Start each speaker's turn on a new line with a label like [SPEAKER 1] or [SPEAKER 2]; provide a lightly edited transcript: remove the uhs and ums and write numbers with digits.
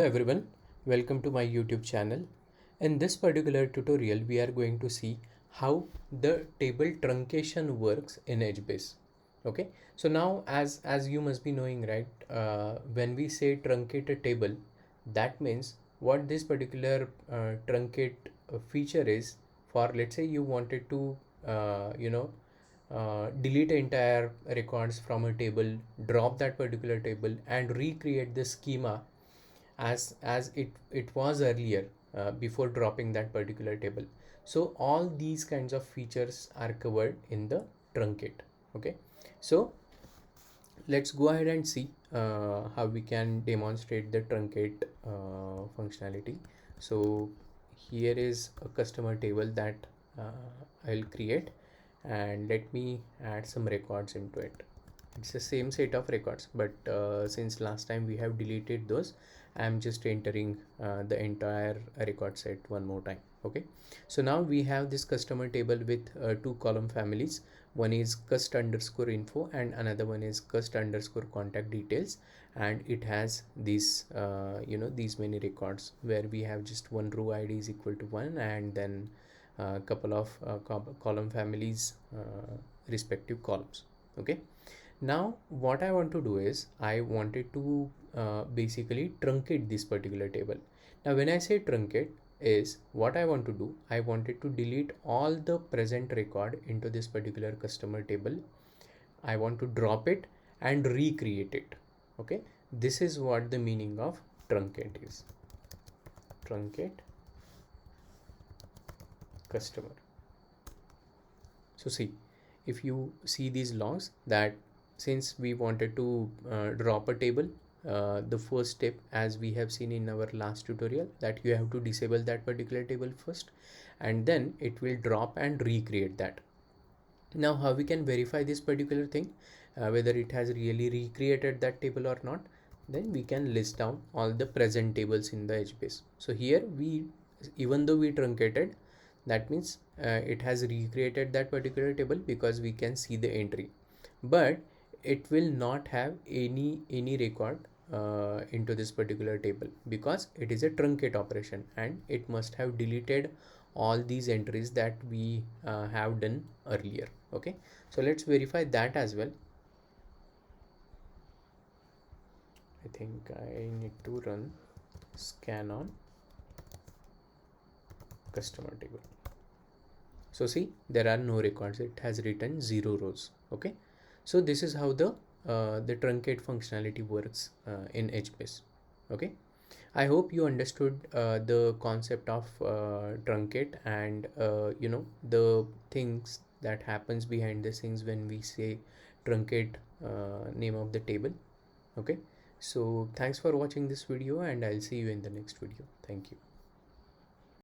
[SPEAKER 1] Hello everyone, welcome to my YouTube channel. In this particular tutorial, we are going to see how the table truncation works in HBase. Okay, so now as you must be knowing, right? When we say truncate a table, that means what this particular truncate feature is for. Let's say you wanted to, delete entire records from a table, drop that particular table, and recreate the schema as it was earlier before dropping that particular table. So all these kinds of features are covered in the truncate. Okay, so let's go ahead and see how we can demonstrate the truncate functionality. So here is a customer table that I'll create, and let me add some records into it. It's the same set of records, but since last time we have deleted those, I'm just entering the entire record set one more time. Okay, so now we have this customer table with two column families. One is cust underscore info and another one is cust underscore contact details, and it has these these many records where we have just one row id is equal to 1, and then a couple of column families, respective columns. Okay, now what I want to do is I wanted to basically truncate this particular table. Now when I say truncate, is what I want to do, I wanted to delete all the present record into this particular customer table. I want to drop it and recreate it. Okay, this is what the meaning of truncate is. Truncate customer. So see, if you see these logs, that since we wanted to drop a table, the first step, as we have seen in our last tutorial, that you have to disable that particular table first, and then it will drop and recreate that. Now how we can verify this particular thing, whether it has really recreated that table or not? Then we can list down all the present tables in the HBase. So here we, even though we truncated, that means it has recreated that particular table because we can see the entry, but it will not have any record into this particular table because it is a truncate operation and it must have deleted all these entries that we have done earlier. Okay, so let's verify that as well. I think I need to run scan on customer table. So see, there are no records, it has written 0 rows. Okay, so this is how the truncate functionality works in HBase. Okay, I hope you understood the concept of truncate and the things that happens behind the scenes when we say truncate name of the table. Okay, so thanks for watching this video and I'll see you in the next video. Thank you.